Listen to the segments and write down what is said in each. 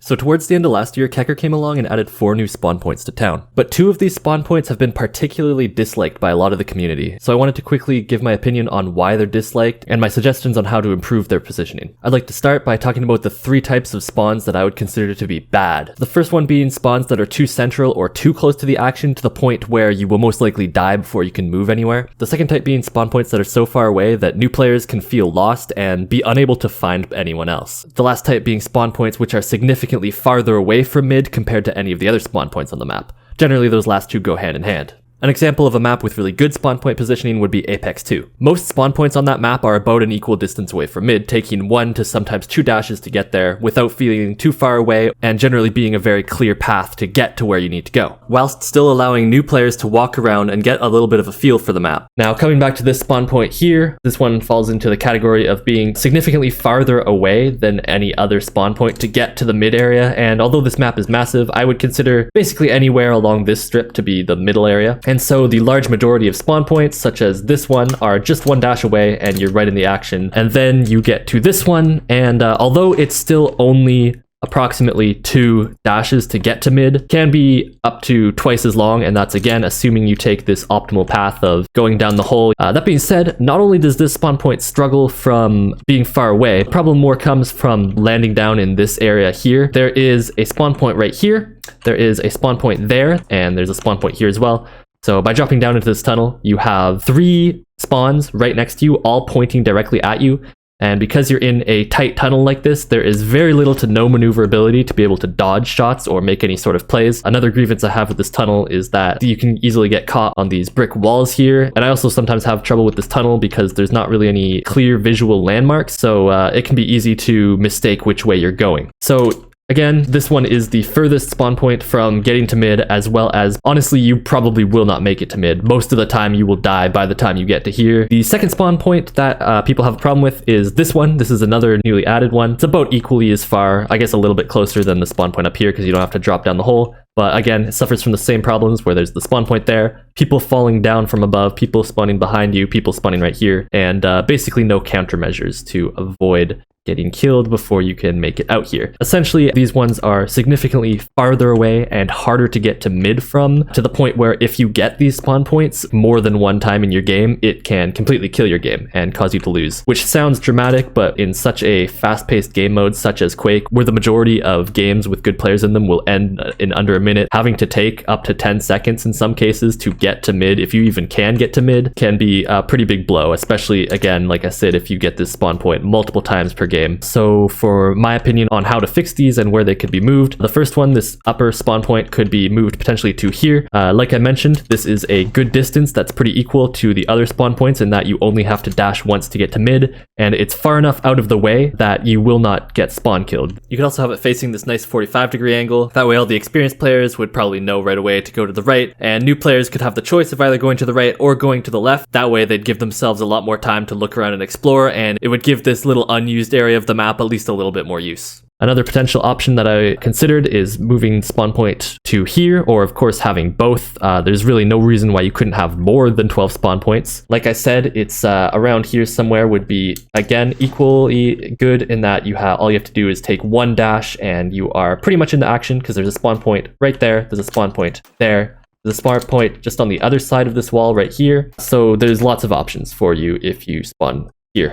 So towards the end of last year, Kecker came along and added 4 new spawn points to town. But 2 of these spawn points have been particularly disliked by a lot of the community, so I wanted to quickly give my opinion on why they're disliked and my suggestions on how to improve their positioning. I'd like to start by talking about the 3 types of spawns that I would consider to be bad. The first one being spawns that are too central or too close to the action to the point where you will most likely die before you can move anywhere. The second type being spawn points that are so far away that new players can feel lost and be unable to find anyone else. The last type being spawn points which are significantly farther away from mid compared to any of the other spawn points on the map. Generally, those last 2 go hand in hand. An example of a map with really good spawn point positioning would be Apex 2. Most spawn points on that map are about an equal distance away from mid, taking 1 to sometimes 2 dashes to get there without feeling too far away and generally being a very clear path to get to where you need to go, whilst still allowing new players to walk around and get a little bit of a feel for the map. Now, coming back to this spawn point here, this one falls into the category of being significantly farther away than any other spawn point to get to the mid area, and although this map is massive, I would consider basically anywhere along this strip to be the middle area. And so the large majority of spawn points, such as this one, are just 1 dash away and you're right in the action. And then you get to this one, and although it's still only approximately 2 dashes to get to mid, can be up to twice as long, and that's again assuming you take this optimal path of going down the hole. That being said, not only does this spawn point struggle from being far away, the problem more comes from landing down in this area here. There is a spawn point right here, there is a spawn point there, and there's a spawn point here as well. So by dropping down into this tunnel, you have 3 spawns right next to you, all pointing directly at you. And because you're in a tight tunnel like this, there is very little to no maneuverability to be able to dodge shots or make any sort of plays. Another grievance I have with this tunnel is that you can easily get caught on these brick walls here. And I also sometimes have trouble with this tunnel because there's not really any clear visual landmarks. So it can be easy to mistake which way you're going. So again, this one is the furthest spawn point from getting to mid, as well as, honestly, you probably will not make it to mid. Most of the time you will die by the time you get to here. The second spawn point that people have a problem with is this one. This is another newly added one. It's about equally as far, I guess a little bit closer than the spawn point up here because you don't have to drop down the hole. But again, it suffers from the same problems where there's the spawn point there, people falling down from above, people spawning behind you, people spawning right here, and basically no countermeasures to avoid getting killed before you can make it out here. Essentially, these ones are significantly farther away and harder to get to mid from, to the point where if you get these spawn points more than one time in your game, it can completely kill your game and cause you to lose. Which sounds dramatic, but in such a fast-paced game mode such as Quake, where the majority of games with good players in them will end in under a minute, having to take up to 10 seconds in some cases to get to mid, if you even can get to mid, can be a pretty big blow, especially, again, like I said, if you get this spawn point multiple times per game. So for my opinion on how to fix these and where they could be moved, the first one, this upper spawn point, could be moved potentially to here. Like I mentioned, this is a good distance that's pretty equal to the other spawn points in that you only have to dash once to get to mid, and it's far enough out of the way that you will not get spawn killed. You could also have it facing this nice 45-degree angle. That way all the experienced players would probably know right away to go to the right, and new players could have the choice of either going to the right or going to the left. That way they'd give themselves a lot more time to look around and explore, and it would give this little unused area of the map at least a little bit more use. Another potential option that I considered is moving spawn point to here, or of course having both. There's really no reason why you couldn't have more than 12 spawn points. Like I said, it's around here somewhere would be, again, equally good in that you have all you have to do is take 1 dash and you are pretty much into action because there's a spawn point right there, there's a spawn point there, there's a spawn point just on the other side of this wall right here. So there's lots of options for you if you spawn here.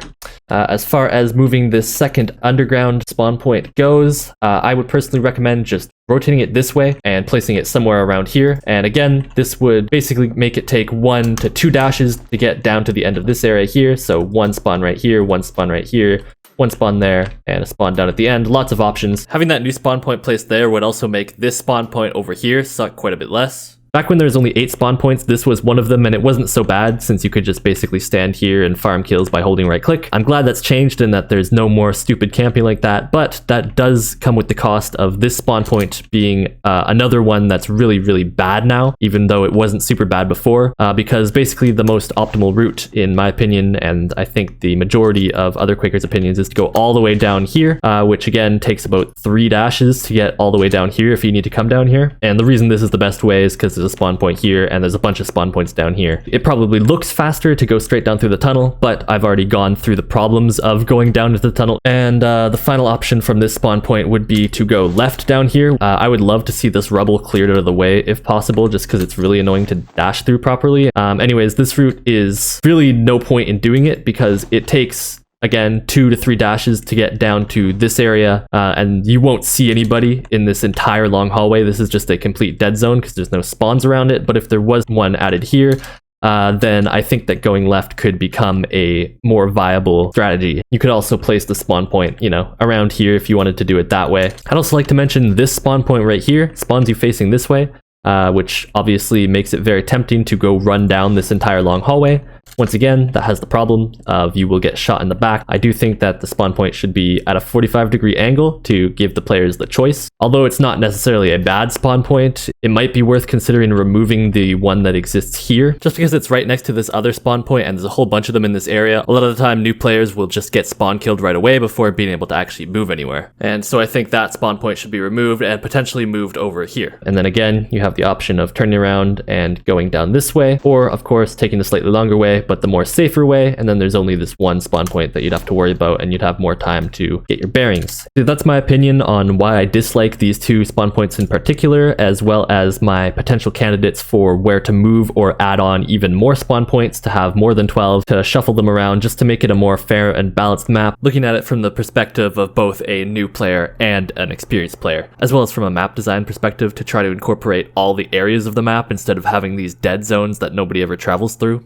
As far as moving this second underground spawn point goes, I would personally recommend just rotating it this way and placing it somewhere around here. And again, this would basically make it take 1 to 2 dashes to get down to the end of this area here. So 1 spawn right here, 1 spawn right here, 1 spawn there, and a spawn down at the end. Lots of options. Having that new spawn point placed there would also make this spawn point over here suck quite a bit less. Back when there was only 8 spawn points, this was one of them, and it wasn't so bad since you could just basically stand here and farm kills by holding right click. I'm glad that's changed and that there's no more stupid camping like that, but that does come with the cost of this spawn point being another one that's really, really bad now, even though it wasn't super bad before, because basically the most optimal route, in my opinion, and I think the majority of other Quakers' opinions, is to go all the way down here, which again takes about 3 dashes to get all the way down here if you need to come down here. And the reason this is the best way is because is a spawn point here, and there's a bunch of spawn points down here. It probably looks faster to go straight down through the tunnel, but I've already gone through the problems of going down into the tunnel. And the final option from this spawn point would be to go left down here. I would love to see this rubble cleared out of the way if possible, just because it's really annoying to dash through properly. Anyways, this route is really no point in doing it because it takes, again, 2 to 3 dashes to get down to this area, and you won't see anybody in this entire long hallway. This is just a complete dead zone because there's no spawns around it, but if there was one added here, then I think that going left could become a more viable strategy. You could also place the spawn point, around here if you wanted to do it that way. I'd also like to mention this spawn point right here spawns you facing this way, which obviously makes it very tempting to go run down this entire long hallway. Once again, that has the problem of you will get shot in the back. I do think that the spawn point should be at a 45-degree angle to give the players the choice. Although it's not necessarily a bad spawn point, it might be worth considering removing the one that exists here, just because it's right next to this other spawn point and there's a whole bunch of them in this area. A lot of the time, new players will just get spawn killed right away before being able to actually move anywhere. And so I think that spawn point should be removed and potentially moved over here. And then again, you have the option of turning around and going down this way, or of course, taking a slightly longer way, but the more safer way, and then there's only this one spawn point that you'd have to worry about, and you'd have more time to get your bearings. So that's my opinion on why I dislike these 2 spawn points in particular, as well as my potential candidates for where to move or add on even more spawn points to have more than 12 to shuffle them around just to make it a more fair and balanced map, looking at it from the perspective of both a new player and an experienced player, as well as from a map design perspective to try to incorporate all the areas of the map instead of having these dead zones that nobody ever travels through.